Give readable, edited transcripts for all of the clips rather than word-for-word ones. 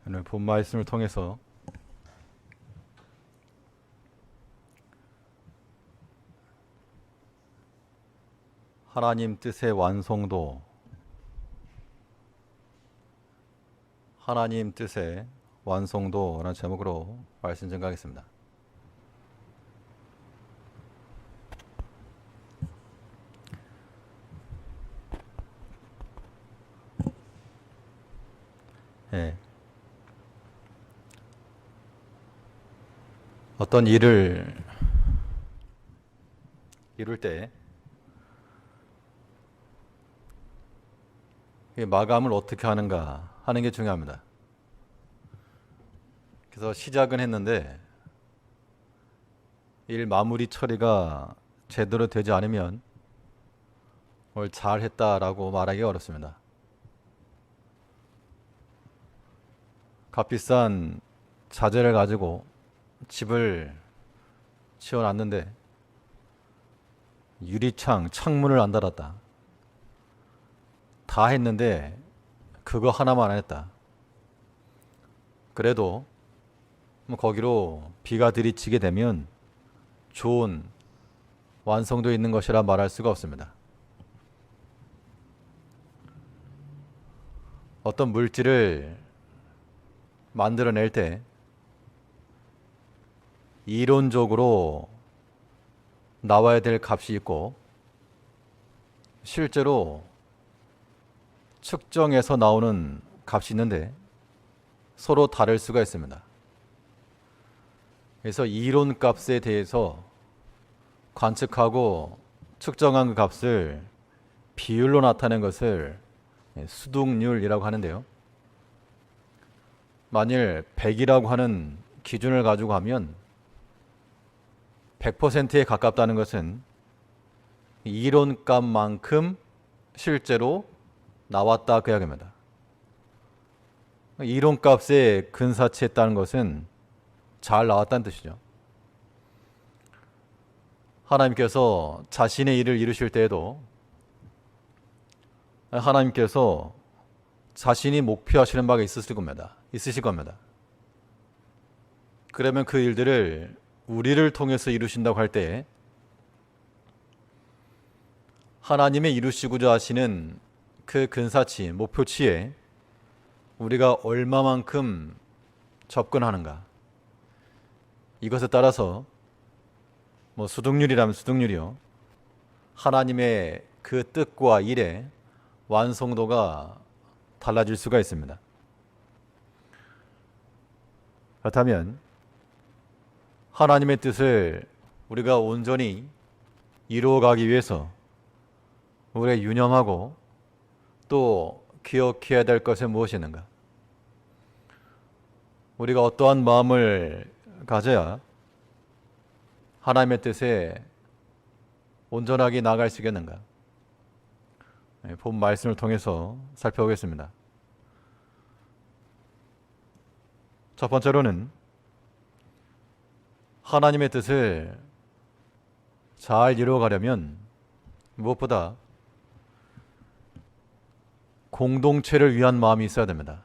오늘 본 말씀을 통해서 하나님 뜻의 완성도, 하나님 뜻의 완성도라는 제목으로 말씀 전가하겠습니다. 예. 어떤 일을 이룰 때 마감을 어떻게 하는가 하는 게 중요합니다. 그래서 시작은 했는데 일 마무리 처리가 제대로 되지 않으면 뭘 잘했다라고 말하기가 어렵습니다. 값비싼 자재를 가지고 집을 지어놨는데 유리창, 창문을 안 달았다. 다 했는데 그거 하나만 안 했다. 그래도 거기로 비가 들이치게 되면 좋은 완성도 있는 것이라 말할 수가 없습니다. 어떤 물질을 만들어낼 때 이론적으로 나와야 될 값이 있고 실제로 측정해서 나오는 값이 있는데 서로 다를 수가 있습니다. 그래서 이론 값에 대해서 관측하고 측정한 그 값을 비율로 나타낸 것을 수득률이라고 하는데요. 만일 100이라고 하는 기준을 가지고 하면 100%에 가깝다는 것은 이론 값만큼 실제로 나왔다 그 이야기입니다. 이론 값에 근사치했다는 것은 잘 나왔다는 뜻이죠. 하나님께서 자신의 일을 이루실 때에도 하나님께서 자신이 목표하시는 바가 있으실 겁니다. 그러면 그 일들을 우리를 통해서 이루신다고 할 때 하나님의 이루시고자 하시는 그 근사치, 목표치에 우리가 얼마만큼 접근하는가, 이것에 따라서 수득률이라면 수득률이요, 하나님의 그 뜻과 일의 완성도가 달라질 수가 있습니다. 그렇다면 하나님의 뜻을 우리가 온전히 이루어가기 위해서 우리가 유념하고 또 기억해야 될 것은 무엇이 있는가? 우리가 어떠한 마음을 가져야 하나님의 뜻에 온전하게 나아갈 수 있겠는가? 본 말씀을 통해서 살펴보겠습니다. 첫 번째로는 하나님의 뜻을 잘 이루어가려면 무엇보다 공동체를 위한 마음이 있어야 됩니다.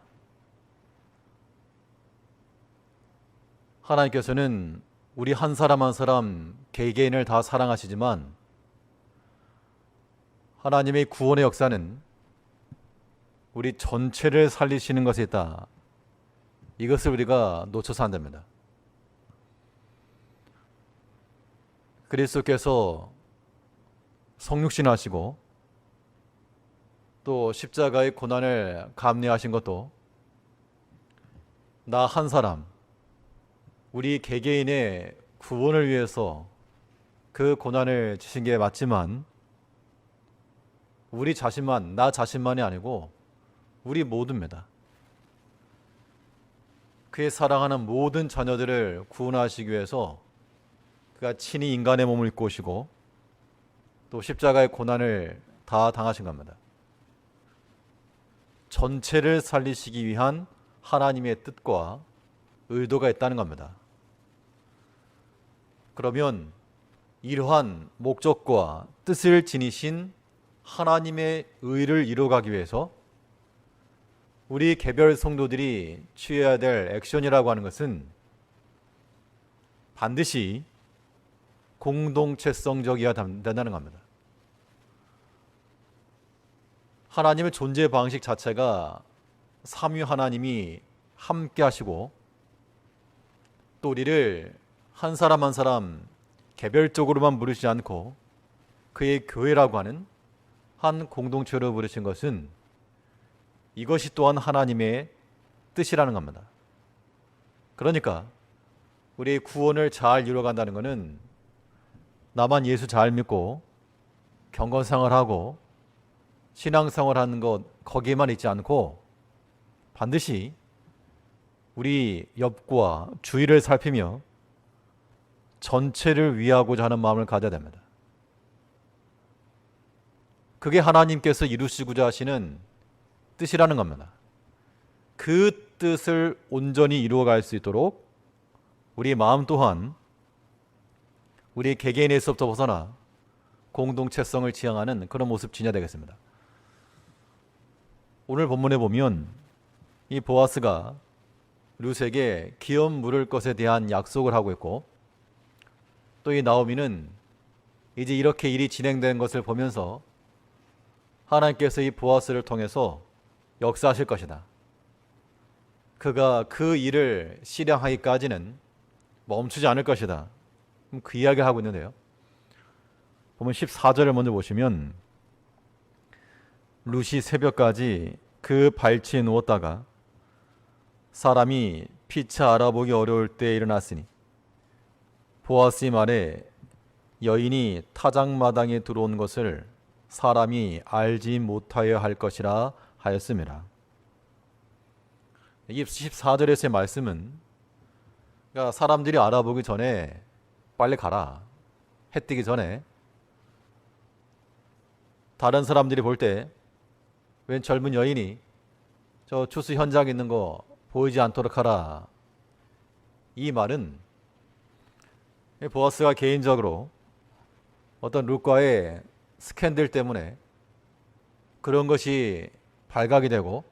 하나님께서는 우리 한 사람 한 사람 개개인을 다 사랑하시지만 하나님의 구원의 역사는 우리 전체를 살리시는 것에 있다. 이것을 우리가 놓쳐서 안 됩니다. 그리스도께서 성육신하시고 또 십자가의 고난을 감내하신 것도 나 한 사람, 우리 개개인의 구원을 위해서 그 고난을 지신 게 맞지만 우리 자신만, 나 자신만이 아니고 우리 모두입니다. 그의 사랑하는 모든 자녀들을 구원하시기 위해서 그가 친히 인간의 몸을 입고 오시고 또 십자가의 고난을 다 당하신 겁니다. 전체를 살리시기 위한 하나님의 뜻과 의도가 있다는 겁니다. 그러면 이러한 목적과 뜻을 지니신 하나님의 의를 이루어가기 위해서 우리 개별 성도들이 취해야 될 액션이라고 하는 것은 반드시 공동체성적이어야 된다는 겁니다. 하나님의 존재 방식 자체가 삼위 하나님이 함께 하시고 또 우리를 한 사람 한 사람 개별적으로만 부르시지 않고 그의 교회라고 하는 한 공동체로 부르신 것은 이것이 또한 하나님의 뜻이라는 겁니다. 그러니까 우리의 구원을 잘 이루어간다는 것은 나만 예수 잘 믿고 경건생활하고 신앙생활하는 것 거기에만 있지 않고 반드시 우리 옆과 주위를 살피며 전체를 위하고자 하는 마음을 가져야 됩니다. 그게 하나님께서 이루시고자 하시는 뜻이라는 겁니다. 그 뜻을 온전히 이루어갈 수 있도록 우리 마음 또한 우리 개개인에서부터 벗어나 공동체성을 지향하는 그런 모습 지녀야 되겠습니다. 오늘 본문에 보면 이 보아스가 룻에게 기업 물을 것에 대한 약속을 하고 있고 또 이 나오미는 이제 이렇게 일이 진행된 것을 보면서 하나님께서 이 보아스를 통해서 역사하실 것이다. 그가 그 일을 실행하기까지는 멈추지 않을 것이다. 그 이야기를 하고 있는데요. 보면 14절을 먼저 보시면 룻이 새벽까지 그 발치에 누웠다가 사람이 피차 알아보기 어려울 때 일어났으니 보아스의 말에 여인이 타작마당에 들어온 것을 사람이 알지 못하여 할 것이라 하였음이라. 이 14절에서의 말씀은 그러니까 사람들이 알아보기 전에 빨리 가라. 해 뜨기 전에 다른 사람들이 볼 때 웬 젊은 여인이 저 추수 현장에 있는 거 보이지 않도록 하라. 이 말은 보아스가 개인적으로 어떤 룻과의 스캔들 때문에 그런 것이 발각이 되고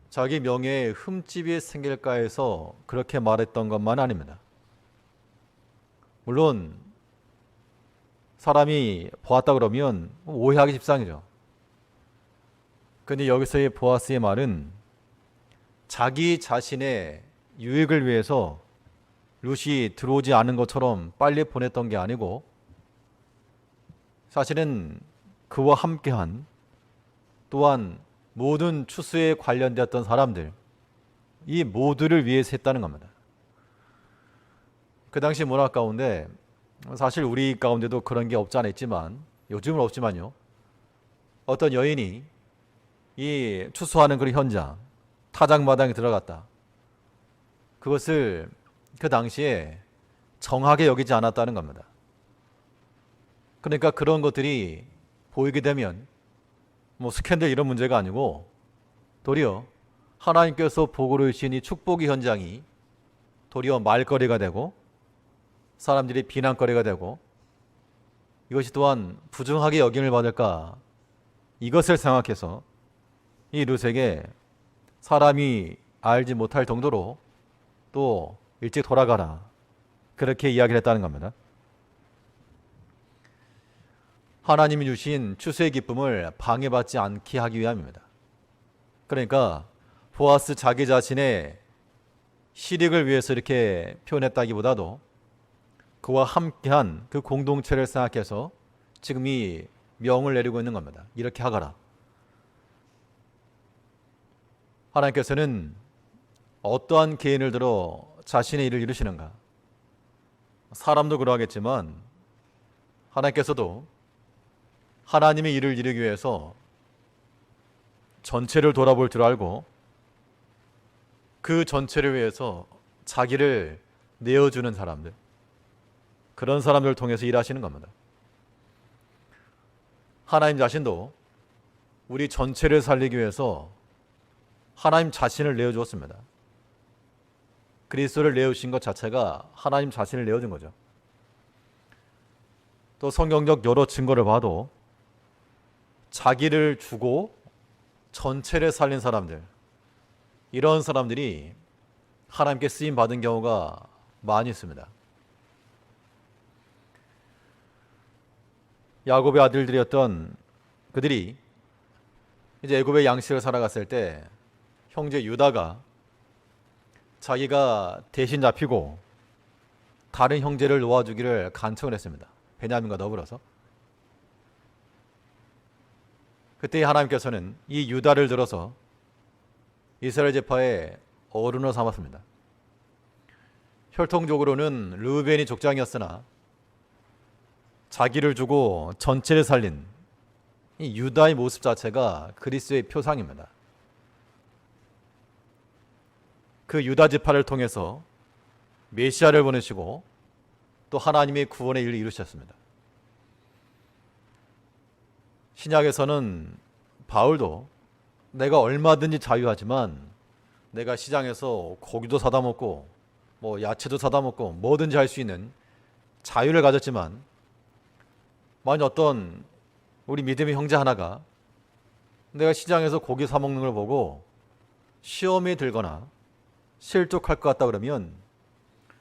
자기 명예에 흠집이 생길까 해서 그렇게 말했던 것만 아닙니다. 물론 사람이 보았다 그러면 오해하기 십상이죠. 근데 여기서의 보아스의 말은 자기 자신의 유익을 위해서 룻이 들어오지 않은 것처럼 빨리 보냈던 게 아니고 사실은 그와 함께한 또한 모든 추수에 관련되었던 사람들 이 모두를 위해서 했다는 겁니다. 그 당시 문화 가운데 사실 우리 가운데도 그런 게 없지 않아 있지만 요즘은 없지만요. 어떤 여인이 이 추수하는 그런 현장 타작마당에 들어갔다. 그것을 그 당시에 정하게 여기지 않았다는 겁니다. 그러니까 그런 것들이 보이게 되면 뭐 스캔들 이런 문제가 아니고 도리어 하나님께서 복으로 주신 이 축복의 현장이 도리어 말거리가 되고 사람들이 비난거리가 되고 이것이 또한 부정하게 여김을 받을까 이것을 생각해서 이 룻에게 사람이 알지 못할 정도로 또 일찍 돌아가라 그렇게 이야기를 했다는 겁니다. 하나님이 주신 추수의 기쁨을 방해받지 않게 하기 위함입니다. 그러니까 보아스 자기 자신의 실익을 위해서 이렇게 표현했다기보다도 그와 함께한 그 공동체를 생각해서 지금 이 명을 내리고 있는 겁니다. 이렇게 하거라. 하나님께서는 어떠한 개인을 들어 자신의 일을 이루시는가? 사람도 그러하겠지만 하나님께서도 하나님의 일을 이루기 위해서 전체를 돌아볼 줄 알고 그 전체를 위해서 자기를 내어주는 사람들 그런 사람들을 통해서 일하시는 겁니다. 하나님 자신도 우리 전체를 살리기 위해서 하나님 자신을 내어주었습니다. 그리스도를 내어주신 것 자체가 하나님 자신을 내어준 거죠. 또 성경적 여러 증거를 봐도 자기를 주고 전체를 살린 사람들 이런 사람들이 하나님께 쓰임 받은 경우가 많이 있습니다. 야곱의 아들들이었던 그들이 이제 애굽의 양식을 살아갔을 때 형제 유다가 자기가 대신 잡히고 다른 형제를 놓아주기를 간청을 했습니다. 베냐민과 더불어서. 그때 하나님께서는 이 유다를 들어서 이스라엘 지파의 어른으로 삼았습니다. 혈통적으로는 르우벤이 족장이었으나 자기를 주고 전체를 살린 이 유다의 모습 자체가 그리스도의 표상입니다. 그 유다 지파를 통해서 메시아를 보내시고 또 하나님의 구원의 일을 이루셨습니다. 신약에서는 바울도 내가 얼마든지 자유하지만 내가 시장에서 고기도 사다 먹고 뭐 야채도 사다 먹고 뭐든지 할 수 있는 자유를 가졌지만 만약 어떤 우리 믿음의 형제 하나가 내가 시장에서 고기 사 먹는 걸 보고 시험에 들거나 실족할 것 같다 그러면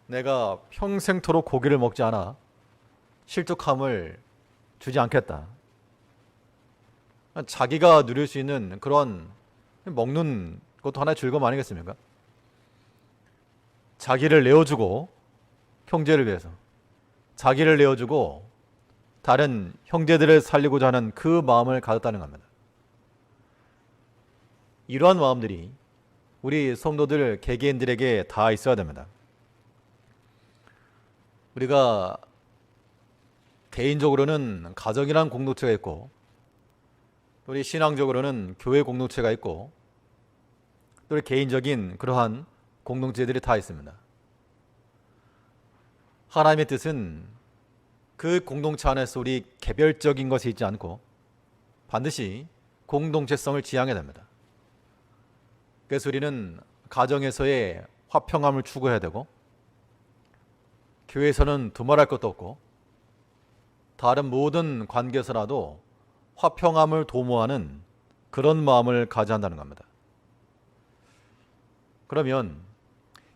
내가 평생토록 고기를 먹지 않아 실족함을 주지 않겠다. 자기가 누릴 수 있는 그런 먹는 것도 하나의 즐거움 아니겠습니까? 자기를 내어주고 형제를 위해서 자기를 내어주고 다른 형제들을 살리고자 하는 그 마음을 가졌다는 겁니다. 이러한 마음들이 우리 성도들 개개인들에게 다 있어야 됩니다. 우리가 개인적으로는 가정이라는 공동체가 있고 우리 신앙적으로는 교회 공동체가 있고 또 우리 개인적인 그러한 공동체들이 다 있습니다. 하나님의 뜻은 그 공동체 안에서 우리 개별적인 것이 있지 않고 반드시 공동체성을 지향해야 됩니다. 그래서 우리는 가정에서의 화평함을 추구해야 되고 교회에서는 두말할 것도 없고 다른 모든 관계에서라도 화평함을 도모하는 그런 마음을 가져야 한다는 겁니다. 그러면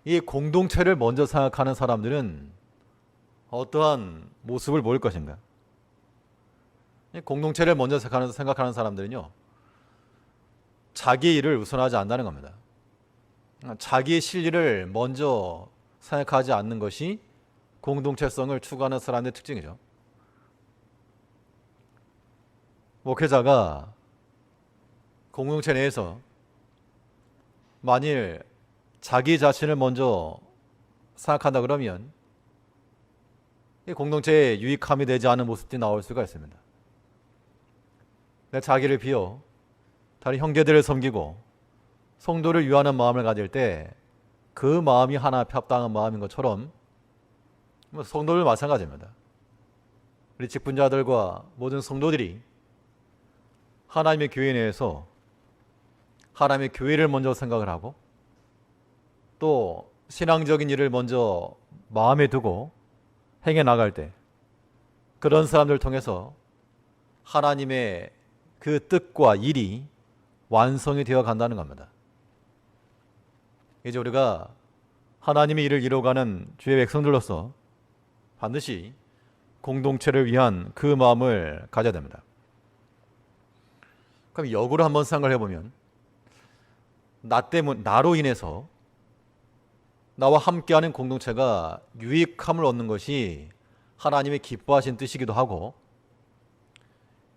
이 공동체를 먼저 생각하는 사람들은 어떠한 모습을 보일 것인가? 이 공동체를 먼저 생각하는 사람들은요, 자기 일을 우선하지 않는다는 겁니다. 자기의 실리를 먼저 생각하지 않는 것이 공동체성을 추구하는 사람의 특징이죠. 목회자가 공동체 내에서 만일 자기 자신을 먼저 생각한다 그러면 이 공동체에 유익함이 되지 않은 모습들이 나올 수가 있습니다. 내 자기를 비워 다른 형제들을 섬기고 성도를 위하는 마음을 가질 때 그 마음이 하나 앞에 합당한 마음인 것처럼 성도들 마찬가지입니다. 우리 직분자들과 모든 성도들이 하나님의 교회 내에서 하나님의 교회를 먼저 생각을 하고 또 신앙적인 일을 먼저 마음에 두고 행해 나갈 때 그런 사람들을 통해서 하나님의 그 뜻과 일이 완성이 되어 간다는 겁니다. 이제 우리가 하나님의 일을 이루어가는 주의 백성들로서 반드시 공동체를 위한 그 마음을 가져야 됩니다. 그럼 역으로 한번 생각을 해보면 나로 인해서 나와 함께하는 공동체가 유익함을 얻는 것이 하나님의 기뻐하신 뜻이기도 하고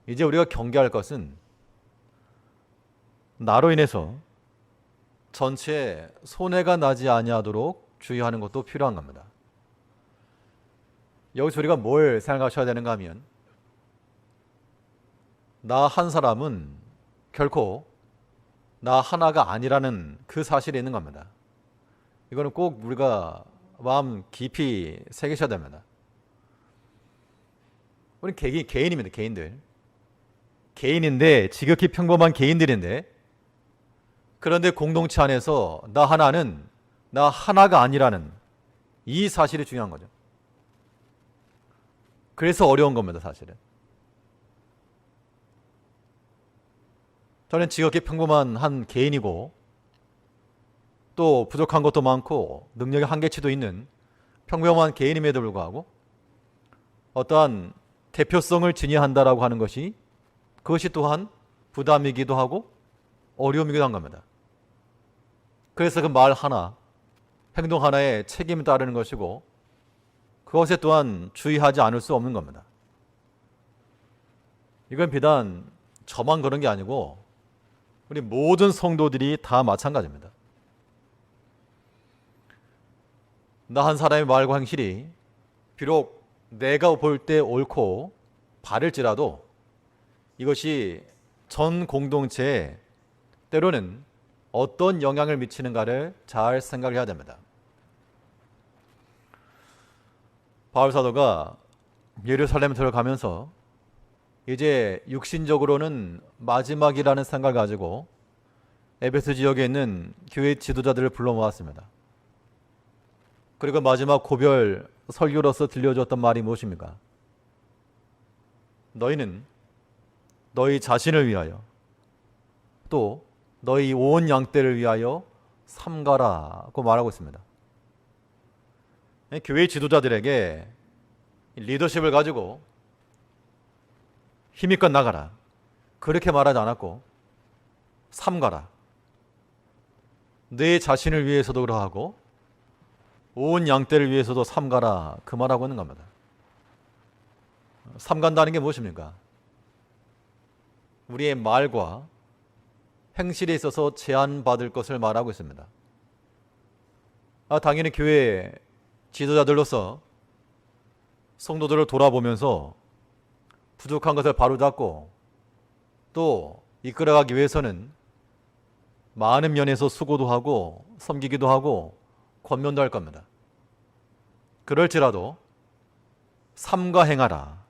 이제 우리가 경계할 것은 나로 인해서 전체에 손해가 나지 아니하도록 주의하는 것도 필요한 겁니다. 여기서 우리가 뭘 생각하셔야 되는가 하면 나 한 사람은 결코 나 하나가 아니라는 그 사실이 있는 겁니다. 이거는 꼭 우리가 마음 깊이 새기셔야 됩니다. 우리는 개인입니다. 개인들. 개인인데 지극히 평범한 개인들인데 그런데 공동체 안에서 나 하나는 나 하나가 아니라는 이 사실이 중요한 거죠. 그래서 어려운 겁니다. 사실은. 저는 지극히 평범한 한 개인이고 또 부족한 것도 많고 능력의 한계치도 있는 평범한 개인임에도 불구하고 어떠한 대표성을 지녀야 한다라고 하는 것이 그것이 또한 부담이기도 하고 어려움이기도 한 겁니다. 그래서 그 말 하나, 행동 하나에 책임이 따르는 것이고 그것에 또한 주의하지 않을 수 없는 겁니다. 이건 비단 저만 그런 게 아니고 우리 모든 성도들이 다 마찬가지입니다. 나 한 사람의 말과 행실이 비록 내가 볼 때 옳고 바를지라도 이것이 전 공동체에 때로는 어떤 영향을 미치는가를 잘 생각해야 됩니다. 바울 사도가 예루살렘에 들어가면서 이제 육신적으로는 마지막이라는 생각을 가지고 에베소 지역에 있는 교회 지도자들을 불러 모았습니다. 그리고 마지막 고별 설교로서 들려줬던 말이 무엇입니까? 너희는 너희 자신을 위하여 또 너희 온 양떼를 위하여 삼가라고 말하고 있습니다. 교회 지도자들에게 리더십을 가지고 힘있껏 나가라 그렇게 말하지 않았고 삼가라, 내 자신을 위해서도 그러하고 온 양떼를 위해서도 삼가라 그 말하고 있는 겁니다. 삼간다는 게 무엇입니까? 우리의 말과 행실에 있어서 제한받을 것을 말하고 있습니다. 당연히 교회 지도자들로서 성도들을 돌아보면서 부족한 것을 바로잡고 또 이끌어가기 위해서는 많은 면에서 수고도 하고 섬기기도 하고 권면도 할 겁니다. 그럴지라도 삼가 행하라.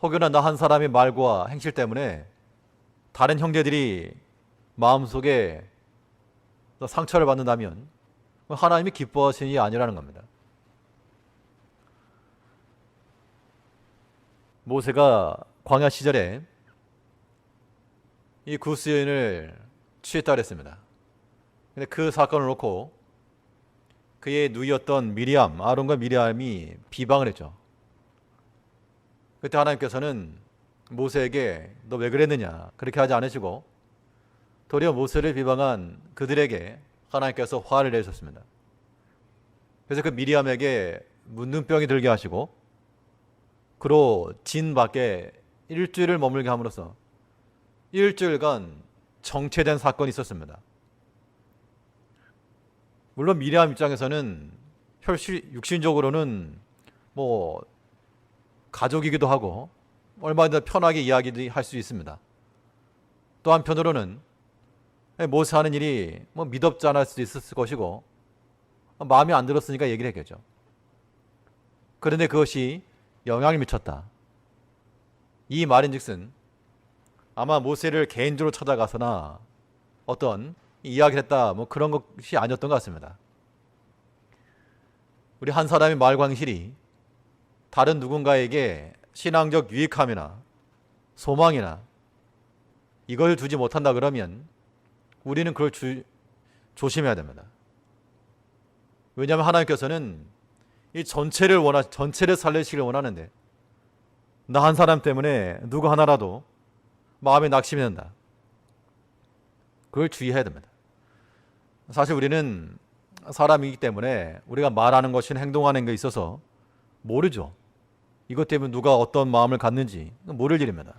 혹여나 나 한 사람의 말과 행실 때문에 다른 형제들이 마음속에 상처를 받는다면 하나님이 기뻐하시는 일이 아니라는 겁니다. 모세가 광야 시절에 이 구스 여인을 취했다 그랬습니다. 근데 그 사건을 놓고 그의 누이였던 미리암, 아론과 미리암이 비방을 했죠. 그때 하나님께서는 모세에게 너 왜 그랬느냐 그렇게 하지 않으시고 도리어 모세를 비방한 그들에게 하나님께서 화를 내셨습니다. 그래서 그 미리암에게 문둥병이 들게 하시고 그로 진 밖에 일주일을 머물게 함으로써 일주일간 정체된 사건이 있었습니다. 물론 미리암 입장에서는 육신적으로는 뭐 가족이기도 하고 얼마든지 편하게 이야기할 수 있습니다. 또 한편으로는 모세 하는 일이 뭐 미덥지 않을 수도 있었을 것이고 마음에 안 들었으니까 얘기를 했겠죠. 그런데 그것이 영향을 미쳤다. 이 말인즉슨 아마 모세를 개인적으로 찾아가서나 어떤 이야기를 했다 뭐 그런 것이 아니었던 것 같습니다. 우리 한 사람의 말과 행실이 다른 누군가에게 신앙적 유익함이나 소망이나 이걸 주지 못한다 그러면 우리는 그걸 조심해야 됩니다. 왜냐하면 하나님께서는 이 전체를 살리시길 원하는데 나 한 사람 때문에 누구 하나라도 마음에 낙심이 된다. 그걸 주의해야 됩니다. 사실 우리는 사람이기 때문에 우리가 말하는 것이나 행동하는 것에 있어서 모르죠. 이것 때문에 누가 어떤 마음을 갖는지 모를 일입니다.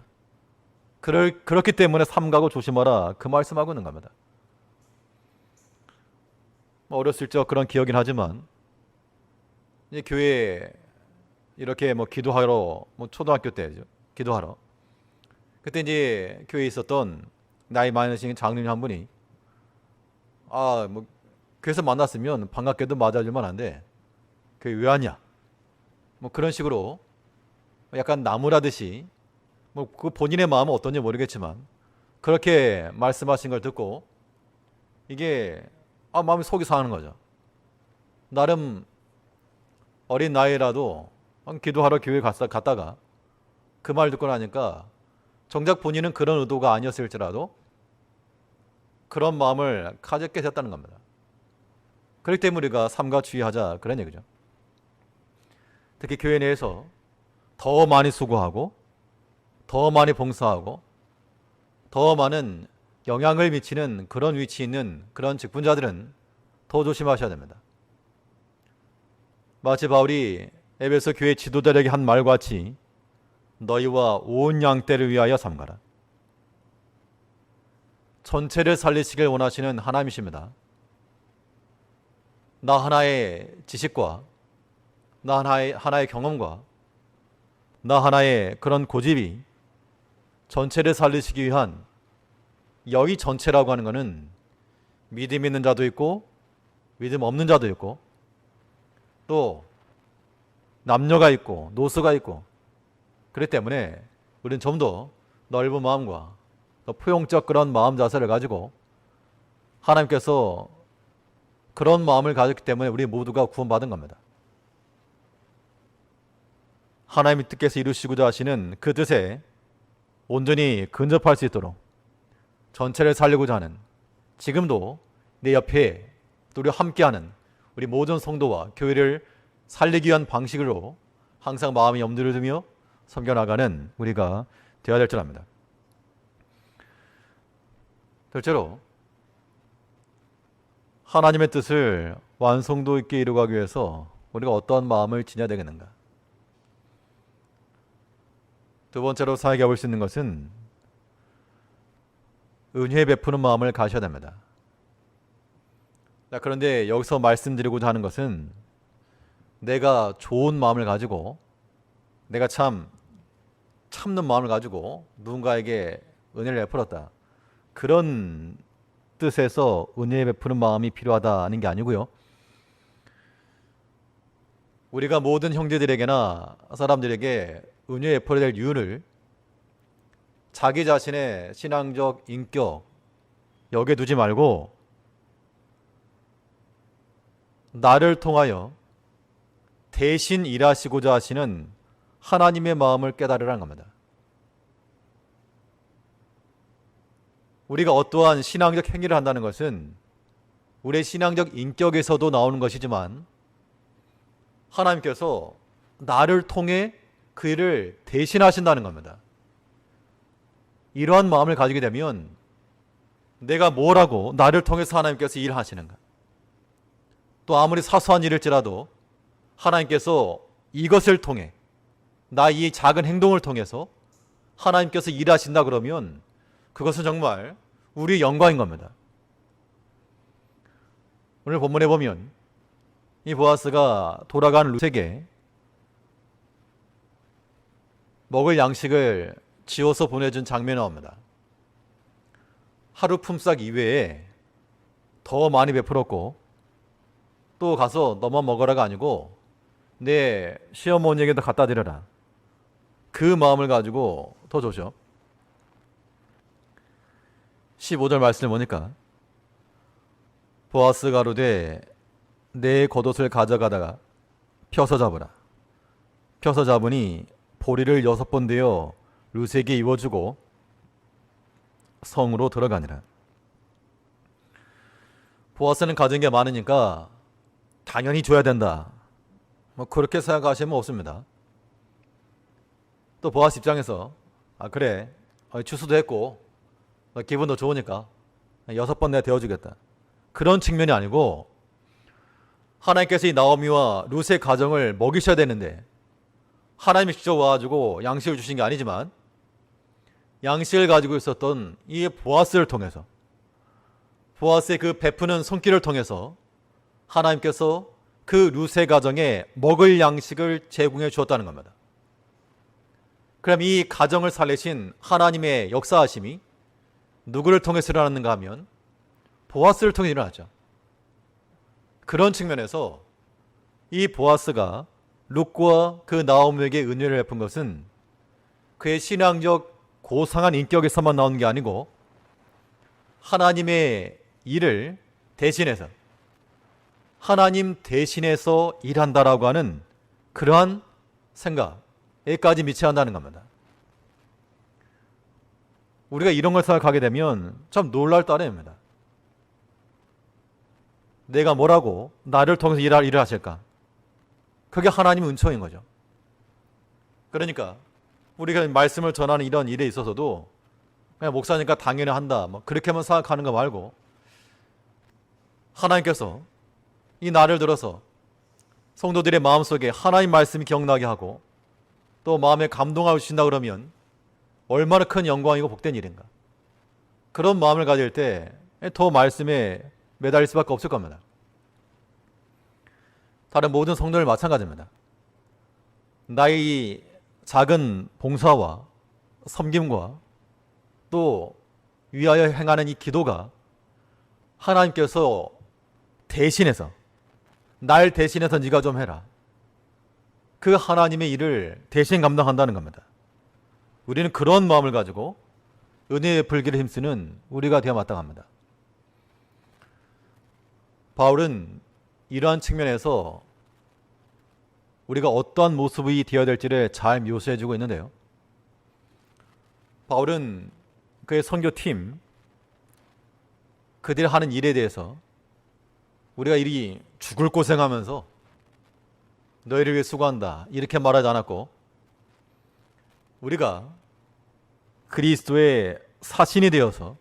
그렇기 때문에 삼가고 조심하라 그 말씀하고 있는 겁니다. 어렸을 적 그런 기억이긴 하지만 이제 교회에 이렇게 기도하러 초등학교 때죠. 기도하러 그때 이제 교회에 있었던 나이 많으신 장로님 한 분이 교회에서 만났으면 반갑게도 맞아줄 만한데 교회 왜 왔냐 그런 식으로 약간 나무라듯이 그 본인의 마음은 어떤지 모르겠지만 그렇게 말씀하신 걸 듣고 이게 마음이 속이 상하는 거죠. 나름 어린 나이라도 기도하러 교회 갔다가 그 말 듣고 나니까 정작 본인은 그런 의도가 아니었을지라도 그런 마음을 가졌게 됐다는 겁니다. 그렇기 때문에 우리가 삼가 주의하자 그런 얘기죠. 특히 교회 내에서 더 많이 수고하고 더 많이 봉사하고 더 많은 영향을 미치는 그런 위치에 있는 그런 직분자들은 더 조심하셔야 됩니다. 마치 바울이 에베소 교회 지도자에게 한 말과 같이 너희와 온 양떼를 위하여 삼가라. 전체를 살리시길 원하시는 하나님이십니다. 나 하나의 지식과 나 하나의 경험과 나 하나의 그런 고집이 전체를 살리시기 위한 여기 전체라고 하는 것은 믿음 있는 자도 있고 믿음 없는 자도 있고 또 남녀가 있고 노소가 있고 그렇기 때문에 우리는 좀 더 넓은 마음과 더 포용적 그런 마음 자세를 가지고 하나님께서 그런 마음을 가졌기 때문에 우리 모두가 구원받은 겁니다. 하나님이 뜻께서 이루시고자 하시는 그 뜻에 온전히 근접할 수 있도록 전체를 살리고자 하는 지금도 내 옆에 또 우리와 함께하는 우리 모든 성도와 교회를 살리기 위한 방식으로 항상 마음의 염두를 두며 섬겨나가는 우리가 되어야 될 줄 압니다. 둘째로 하나님의 뜻을 완성도 있게 이루어가기 위해서 우리가 어떠한 마음을 지녀야 되겠는가? 두 번째로 생각해 볼 수 있는 것은 은혜 베푸는 마음을 가셔야 됩니다. 그런데 여기서 말씀드리고자 하는 것은 내가 좋은 마음을 가지고 내가 참는 마음을 가지고 누군가에게 은혜를 베풀었다. 그런 뜻에서 은혜 베푸는 마음이 필요하다는 게 아니고요. 우리가 모든 형제들에게나 사람들에게 은혜 베풀어야 될 이유를 자기 자신의 신앙적 인격 여기에 두지 말고 나를 통하여 대신 일하시고자 하시는 하나님의 마음을 깨달으라는 겁니다. 우리가 어떠한 신앙적 행위를 한다는 것은 우리의 신앙적 인격에서도 나오는 것이지만 하나님께서 나를 통해 그 일을 대신하신다는 겁니다. 이러한 마음을 가지게 되면 내가 뭘 하고 나를 통해서 하나님께서 일을 하시는가? 또 아무리 사소한 일일지라도 하나님께서 이것을 통해 나 이 작은 행동을 통해서 하나님께서 일하신다 그러면 그것은 정말 우리의 영광인 겁니다. 오늘 본문에 보면 이 보아스가 돌아간 룻에게 먹을 양식을 지어서 보내준 장면이 나옵니다. 하루 품삯 이외에 더 많이 베풀었고 또 가서 너만 먹으라가 아니고 내 시어머니에게도 갖다 드려라. 그 마음을 가지고 더 줬죠. 15절 말씀을 보니까 보아스가 이르되 내 겉옷을 가져가다가 펴서 잡으라. 펴서 잡으니 보리를 6번 되어 룻에게 입어주고 성으로 들어가니라. 보아스는 가진 게 많으니까 당연히 줘야 된다. 그렇게 생각하시면 없습니다. 또 보아스 입장에서 그래 추수도 했고 기분도 좋으니까 6번 내가 데워주겠다. 그런 측면이 아니고 하나님께서 이 나오미와 룻의 가정을 먹이셔야 되는데 하나님이 직접 와가지고 양식을 주신 게 아니지만 양식을 가지고 있었던 이 보아스를 통해서 보아스의 그 베푸는 손길을 통해서 하나님께서 그 룻의 가정에 먹을 양식을 제공해 주었다는 겁니다. 그럼 이 가정을 살리신 하나님의 역사하심이 누구를 통해서 일어났는가 하면 보아스를 통해 일어났죠. 그런 측면에서 이 보아스가 룻과 그 나오미에게 은혜를 베푼 것은 그의 신앙적 고상한 인격에서만 나오는 게 아니고 하나님의 일을 대신해서 하나님 대신해서 일한다라고 하는 그러한 생각에까지 미쳐야 한다는 겁니다. 우리가 이런 걸 생각하게 되면 참 놀랄 따름입니다. 내가 뭐라고 나를 통해서 일을 하실까? 그게 하나님의 은총인 거죠. 그러니까 우리가 말씀을 전하는 이런 일에 있어서도 그냥 목사니까 당연히 한다, 뭐 그렇게만 생각하는 거 말고, 하나님께서 이 날을 들어서 성도들의 마음속에 하나님 말씀이 기억나게 하고 또 마음에 감동하고 주신다 그러면 얼마나 큰 영광이고 복된 일인가. 그런 마음을 가질 때 더 말씀에 매달릴 수밖에 없을 겁니다. 다른 모든 성도들 마찬가지입니다. 나의 이 작은 봉사와 섬김과 또 위하여 행하는 이 기도가 하나님께서 대신해서, 날 대신해서 네가 좀 해라, 그 하나님의 일을 대신 감당한다는 겁니다. 우리는 그런 마음을 가지고 은혜의 불길을 힘쓰는 우리가 되어 마땅합니다. 바울은 이러한 측면에서 우리가 어떠한 모습이 되어야 될지를 잘 묘사해주고 있는데요. 바울은 그의 선교팀, 그들이 하는 일에 대해서 우리가 일이 죽을 고생하면서 너희를 위해 수고한다 이렇게 말하지 않았고, 우리가 그리스도의 사신이 되어서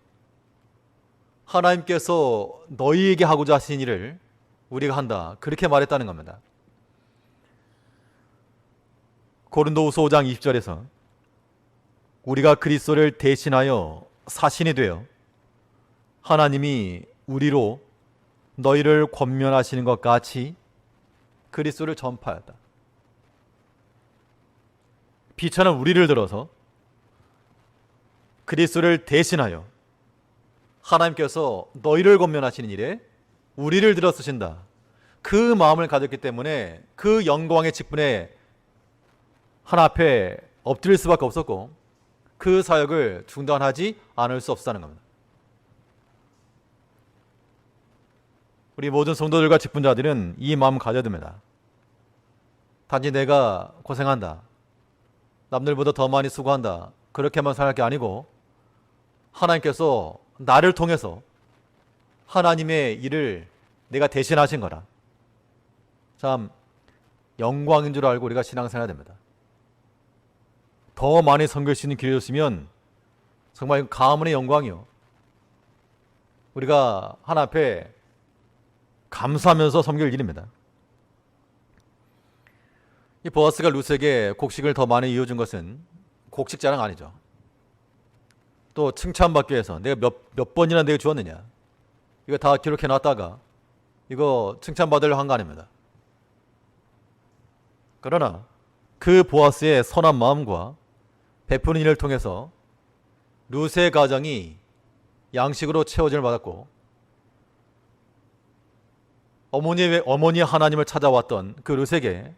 하나님께서 너희에게 하고자 하신 일을 우리가 한다 그렇게 말했다는 겁니다. 고린도후서 5장 20절에서 우리가 그리스도를 대신하여 사신이 되어 하나님이 우리로 너희를 권면하시는 것 같이 그리스도를 전파하였다. 비천한 우리를 들어서 그리스도를 대신하여 하나님께서 너희를 권면하시는 일에 우리를 들어 쓰신다, 그 마음을 가졌기 때문에 그 영광의 직분에 하나 앞에 엎드릴 수밖에 없었고 그 사역을 중단하지 않을 수 없었다는 겁니다. 우리 모든 성도들과 직분자들은 이 마음 가져야 됩니다. 단지 내가 고생한다, 남들보다 더 많이 수고한다 그렇게만 생각할 게 아니고, 하나님께서 나를 통해서 하나님의 일을 내가 대신하신 거라, 참 영광인 줄 알고 우리가 신앙생활 해야 됩니다. 더 많이 섬길 수 있는 기회를 줬으면 정말 가문의 영광이요, 우리가 하나 앞에 감사하면서 섬길 일입니다. 이 보아스가 룻에게 곡식을 더 많이 이어준 것은 곡식 자랑 아니죠. 또 칭찬받기 위해서 내가 몇 번이나 내게 주었느냐, 이거 다 기록해 놨다가 이거 칭찬받으려고 한 거 아닙니다. 그러나 그 보아스의 선한 마음과 베푸는 일을 통해서 룻의 가정이 양식으로 채워짐을 받았고, 어머니 하나님을 찾아왔던 그 룻에게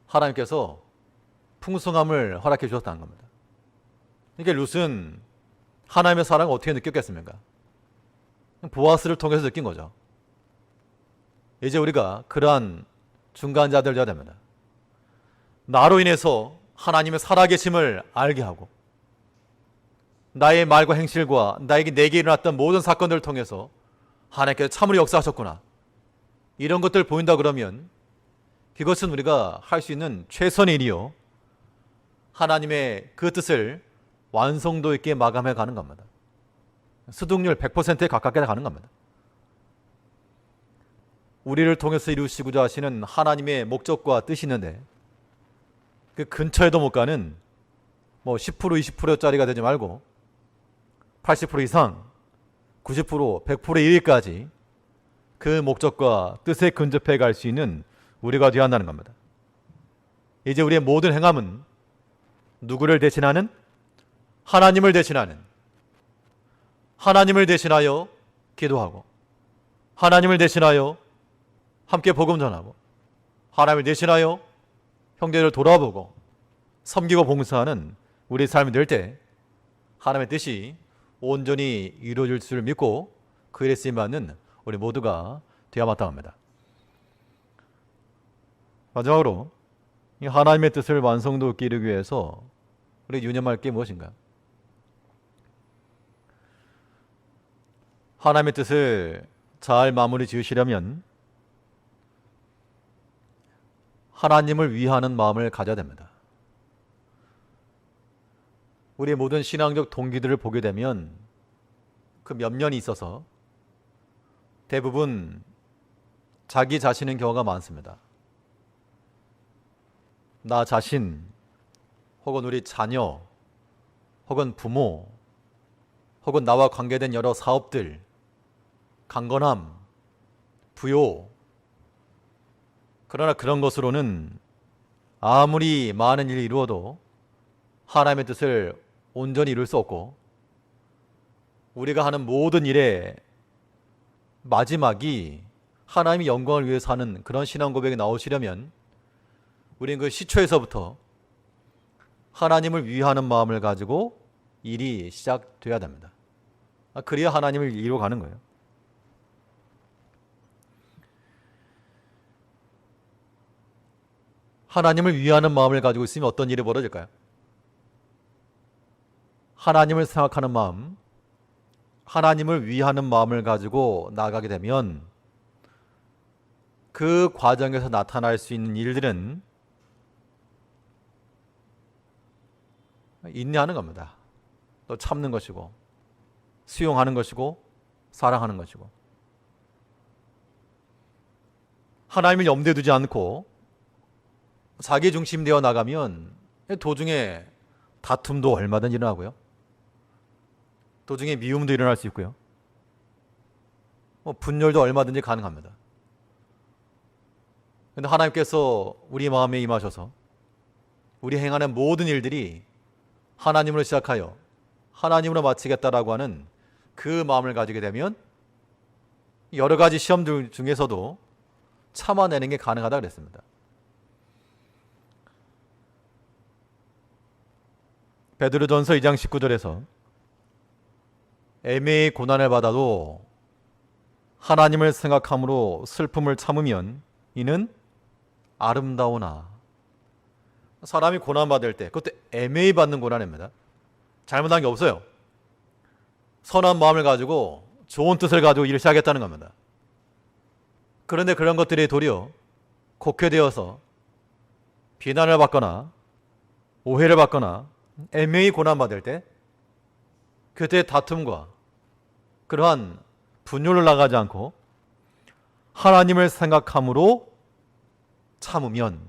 하나님께서 풍성함을 허락해 주셨다는 겁니다. 그러니까 룻은 하나님의 사랑을 어떻게 느꼈겠습니까? 보아스를 통해서 느낀 거죠. 이제 우리가 그러한 중간자들 되어야 됩니다. 나로 인해서 하나님의 살아계심을 알게 하고, 나의 말과 행실과 내게 일어났던 모든 사건들을 통해서 하나님께서 참으로 역사하셨구나, 이런 것들 보인다 그러면 그것은 우리가 할 수 있는 최선의 일이요, 하나님의 그 뜻을 완성도 있게 마감해 가는 겁니다. 수득률 100%에 가깝게 가는 겁니다. 우리를 통해서 이루시고자 하시는 하나님의 목적과 뜻이 있는데 그 근처에도 못 가는 10% 20%짜리가 되지 말고 80% 이상 90% 100%의 일까지 그 목적과 뜻에 근접해 갈 수 있는 우리가 되어야 한다는 겁니다. 이제 우리의 모든 행함은 누구를 대신하는? 하나님을 대신하는, 하나님을 대신하여 기도하고, 하나님을 대신하여 함께 복음 전하고, 하나님을 대신하여 형제를 돌아보고 섬기고 봉사하는 우리 삶이 될 때 하나님의 뜻이 온전히 이루어질 줄 믿고 그 일에 쓰임받는 우리 모두가 되어야 마땅합니다. 마지막으로 이 하나님의 뜻을 완성도 있게 이루기 위해서 우리 유념할 게 무엇인가? 하나님의 뜻을 잘 마무리 지으시려면 하나님을 위하는 마음을 가져야 됩니다. 우리의 모든 신앙적 동기들을 보게 되면 그 몇 년이 있어서 대부분 자기 자신인 경우가 많습니다. 나 자신, 혹은 우리 자녀, 혹은 부모, 혹은 나와 관계된 여러 사업들, 강건함, 부요. 그러나 그런 것으로는 아무리 많은 일을 이루어도 하나님의 뜻을 온전히 이룰 수 없고, 우리가 하는 모든 일의 마지막이 하나님의 영광을 위해서 하는 그런 신앙 고백이 나오시려면 우리는 그 시초에서부터 하나님을 위하는 마음을 가지고 일이 시작돼야 됩니다. 그래야 하나님을 이루어가는 거예요. 하나님을 위하는 마음을 가지고 있으면 어떤 일이 벌어질까요? 하나님을 생각하는 마음, 하나님을 위하는 마음을 가지고 나아가게 되면 그 과정에서 나타날 수 있는 일들은 인내하는 겁니다. 또 참는 것이고, 수용하는 것이고, 사랑하는 것이고, 하나님을 염두에 두지 않고 자기 중심되어 나가면 도중에 다툼도 얼마든지 일어나고요. 도중에 미움도 일어날 수 있고요. 분열도 얼마든지 가능합니다. 그런데 하나님께서 우리 마음에 임하셔서 우리 행하는 모든 일들이 하나님으로 시작하여 하나님으로 마치겠다라고 하는 그 마음을 가지게 되면 여러 가지 시험들 중에서도 참아내는 게 가능하다 그랬습니다. 베드로전서 2장 19절에서 애매히 고난을 받아도 하나님을 생각함으로 슬픔을 참으면 이는 아름다우나. 사람이 고난받을 때 그것도 애매히 받는 고난입니다. 잘못한 게 없어요. 선한 마음을 가지고 좋은 뜻을 가지고 일을 시작했다는 겁니다. 그런데 그런 것들이 도리어 곡해되어서 비난을 받거나 오해를 받거나 애매히 고난받을 때 그때 다툼과 그러한 분열을 나가지 않고 하나님을 생각함으로 참으면,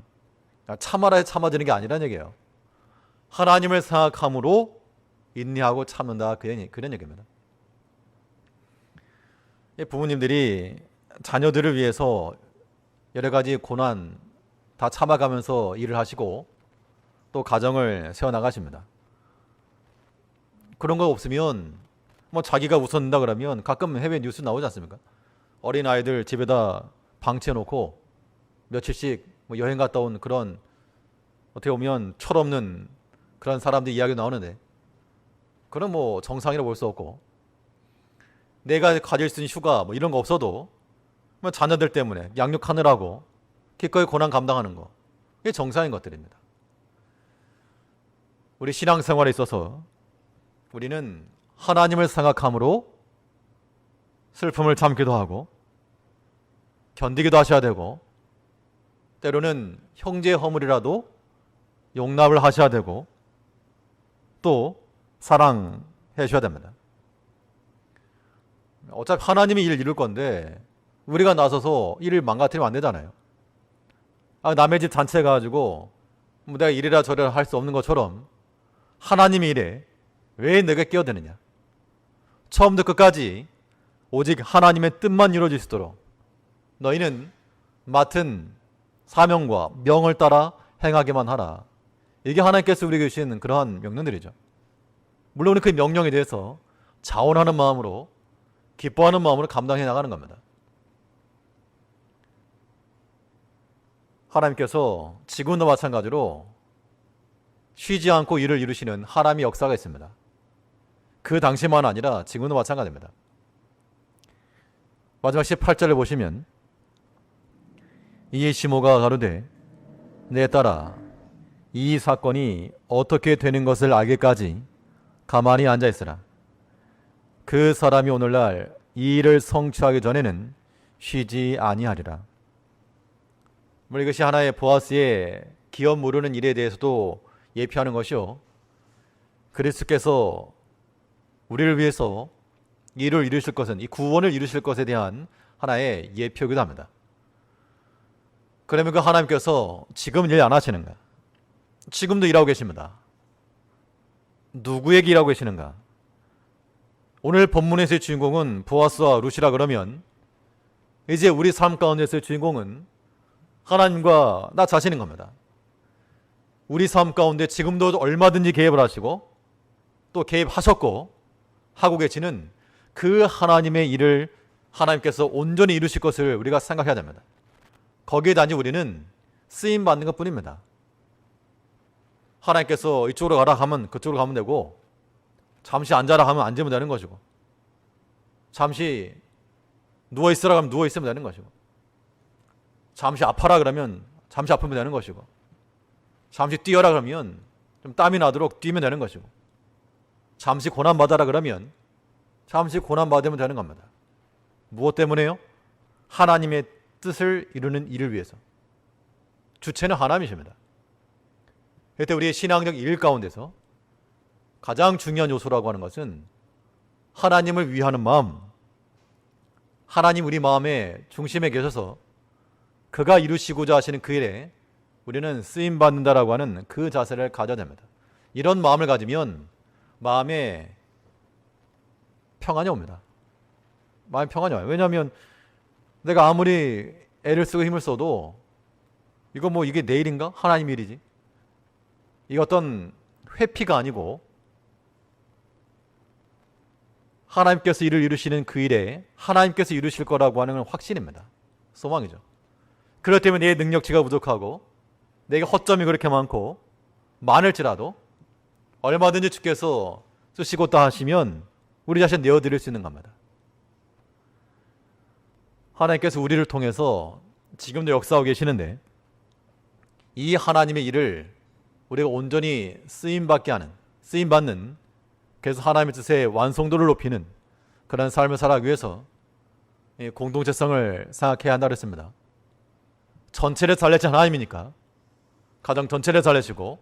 참아라 참아지는 게 아니라는 얘기예요. 하나님을 생각함으로 인내하고 참는다, 그런 얘기입니다. 부모님들이 자녀들을 위해서 여러 가지 고난 다 참아가면서 일을 하시고 또 가정을 세워나가십니다. 그런 거 없으면 자기가 웃었는다 그러면 가끔 해외 뉴스 나오지 않습니까? 어린아이들 집에다 방치해놓고 며칠씩 여행 갔다 온 그런, 어떻게 보면 철없는 그런 사람들 이야기 나오는데, 그건 정상이라고 볼 수 없고, 내가 가질 수 있는 휴가 이런 거 없어도 자녀들 때문에 양육하느라고 기꺼이 고난 감당하는 거, 이게 정상인 것들입니다. 우리 신앙생활에 있어서 우리는 하나님을 생각함으로 슬픔을 참기도 하고 견디기도 하셔야 되고, 때로는 형제의 허물이라도 용납을 하셔야 되고 또 사랑해 주셔야 됩니다. 어차피 하나님이 일을 이룰 건데 우리가 나서서 일을 망가뜨리면 안 되잖아요. 남의 집 잔치해 가지고 내가 이래라 저래라 할 수 없는 것처럼 하나님의 일에 왜 내가 끼어드느냐. 처음부터 끝까지 오직 하나님의 뜻만 이루어질 수 있도록 너희는 맡은 사명과 명을 따라 행하게만 하라. 이게 하나님께서 우리에게 주시는 그러한 명령들이죠. 물론 그 명령에 대해서 자원하는 마음으로, 기뻐하는 마음으로 감당해 나가는 겁니다. 하나님께서 지금도 마찬가지로 쉬지 않고 일을 이루시는 하나님의 역사가 있습니다. 그 당시만 아니라 지금도 마찬가지입니다. 마지막 18절을 보시면 이에 시모가 가로되 내 딸아 이 사건이 어떻게 되는 것을 알기까지 가만히 앉아 있으라. 그 사람이 오늘날 이 일을 성취하기 전에는 쉬지 아니하리라. 이것이 하나의 보아스의 기업 모르는 일에 대해서도 예표하는 것이요, 그리스도께서 우리를 위해서 이 일을 이루실 것은, 이 구원을 이루실 것에 대한 하나의 예표이기도 합니다. 그러면 그 하나님께서 지금 일 안 하시는가? 지금도 일하고 계십니다. 누구에게 일하고 계시는가? 오늘 본문에서의 주인공은 보아스와 룻이라 그러면 이제 우리 삶 가운데서의 주인공은 하나님과 나 자신인 겁니다. 우리 삶 가운데 지금도 얼마든지 개입을 하시고 또 개입하셨고 하고 계시는 그 하나님의 일을 하나님께서 온전히 이루실 것을 우리가 생각해야 됩니다. 거기에 단지 우리는 쓰임 받는 것 뿐입니다. 하나님께서 이쪽으로 가라 하면 그쪽으로 가면 되고, 잠시 앉아라 하면 앉으면 되는 것이고, 잠시 누워있으라 하면 누워있으면 되는 것이고, 잠시 아파라 그러면 잠시 아프면 되는 것이고, 잠시 뛰어라 그러면 좀 땀이 나도록 뛰면 되는 것이고, 잠시 고난받아라 그러면 잠시 고난받으면 되는 겁니다. 무엇 때문에요? 하나님의 뜻을 이루는 일을 위해서. 주체는 하나님이십니다. 그때 우리의 신앙적 일 가운데서 가장 중요한 요소라고 하는 것은 하나님을 위하는 마음, 하나님 우리 마음의 중심에 계셔서 그가 이루시고자 하시는 그 일에 우리는 쓰임받는다라고 하는 그 자세를 가져야 됩니다. 이런 마음을 가지면 마음에 평안이 옵니다. 마음에 평안이 와요. 왜냐하면 내가 아무리 애를 쓰고 힘을 써도 이게 내 일인가? 하나님 일이지. 이게 어떤 회피가 아니고 하나님께서 일을 이루시는 그 일에 하나님께서 이루실 거라고 하는 확신입니다. 소망이죠. 그렇기 때문에 내 능력치가 부족하고 내게 허점이 그렇게 많고 많을지라도 얼마든지 주께서 쓰시고 다 하시면 우리 자신 내어드릴 수 있는 겁니다. 하나님께서 우리를 통해서 지금도 역사하고 계시는데 이 하나님의 일을 우리가 온전히 쓰임받는, 그래서 하나님의 뜻의 완성도를 높이는 그런 삶을 살아가기 위해서 공동체성을 생각해야 한다고 했습니다. 전체를 살리신 하나님이니까 가정 전체를 살리시고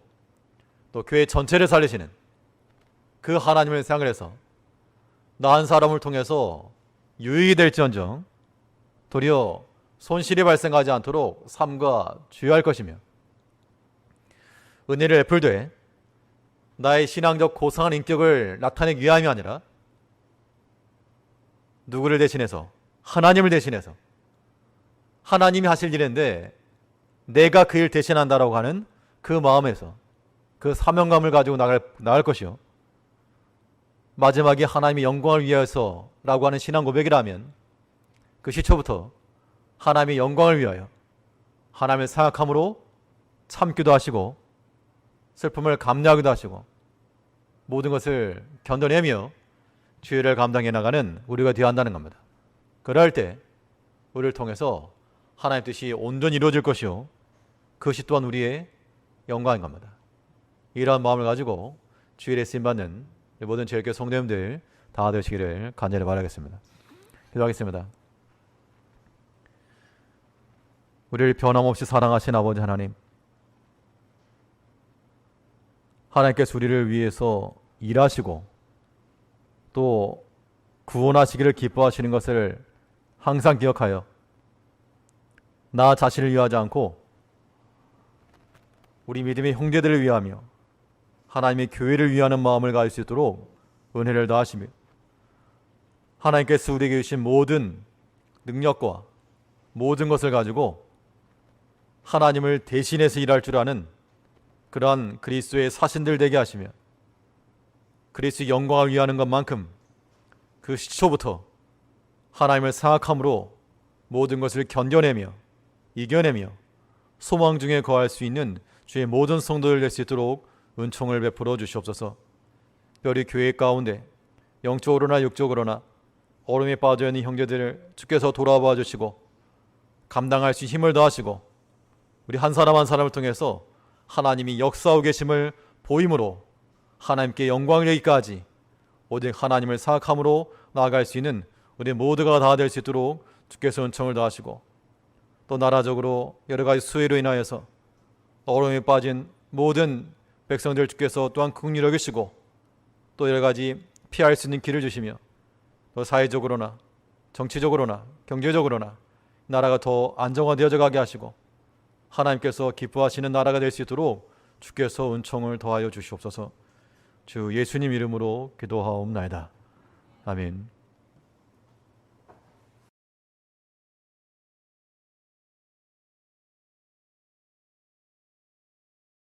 또 교회 전체를 살리시는 그 하나님을 생각을 해서 나 한 사람을 통해서 유익이 될지언정 도리어 손실이 발생하지 않도록 삼가 주의할 것이며, 은혜를 베풀되 나의 신앙적 고상한 인격을 나타내기 위함이 아니라 누구를 대신해서, 하나님을 대신해서, 하나님이 하실 일인데 내가 그 일 대신한다라고 하는 그 마음에서 그 사명감을 가지고 나갈 것이요, 마지막에 하나님의 영광을 위하여서라고 하는 신앙 고백이라면 그 시초부터 하나님의 영광을 위하여 하나님을 생각함으로 참기도 하시고 슬픔을 감내하기도 하시고 모든 것을 견뎌내며 주의를 감당해 나가는 우리가 되어야 한다는 겁니다. 그럴 때 우리를 통해서 하나님의 뜻이 온전히 이루어질 것이요, 그것이 또한 우리의 영광인 겁니다. 이러한 마음을 가지고 주일에 쓰임받는 모든 제일교회 성도님들 다 되시기를 간절히 바라겠습니다. 기도하겠습니다. 우리를 변함없이 사랑하신 아버지 하나님, 하나님께서 우리를 위해서 일하시고 또 구원하시기를 기뻐하시는 것을 항상 기억하여 나 자신을 위하지 않고 우리 믿음의 형제들을 위하며 하나님의 교회를 위하는 마음을 가질 수 있도록 은혜를 다하시며, 하나님께서 우리에게 주신 모든 능력과 모든 것을 가지고 하나님을 대신해서 일할 줄 아는 그러한 그리스도의 사신들 되게 하시며, 그리스도의 영광을 위하는 것만큼 그 시초부터 하나님을 생각함으로 모든 것을 견뎌내며 이겨내며 소망 중에 거할 수 있는 주의 모든 성도들 될 수 있도록 은총을 베풀어 주시옵소서. 특별히 교회 가운데 영적으로나 육적으로나 어려움에 빠져있는 형제들을 주께서 돌아봐 주시고 감당할 수 힘을 더하시고 우리 한 사람 한 사람을 통해서 하나님이 역사하고 계심을 보임으로 하나님께 영광을 여기까지 오직 하나님을 생각함으로 나아갈 수 있는 우리 모두가 다 될 수 있도록 주께서 은총을 더하시고, 또 나라적으로 여러 가지 수해로 인하여서 어려움에 빠진 모든 백성들 주께서 또한 긍휼히 여기시고, 또 여러 가지 피할 수 있는 길을 주시며, 또 사회적으로나 정치적으로나 경제적으로나 나라가 더 안정화되어져 가게 하시고, 하나님께서 기뻐하시는 나라가 될 수 있도록 주께서 은총을 더하여 주시옵소서. 주 예수님 이름으로 기도하옵나이다. 아멘.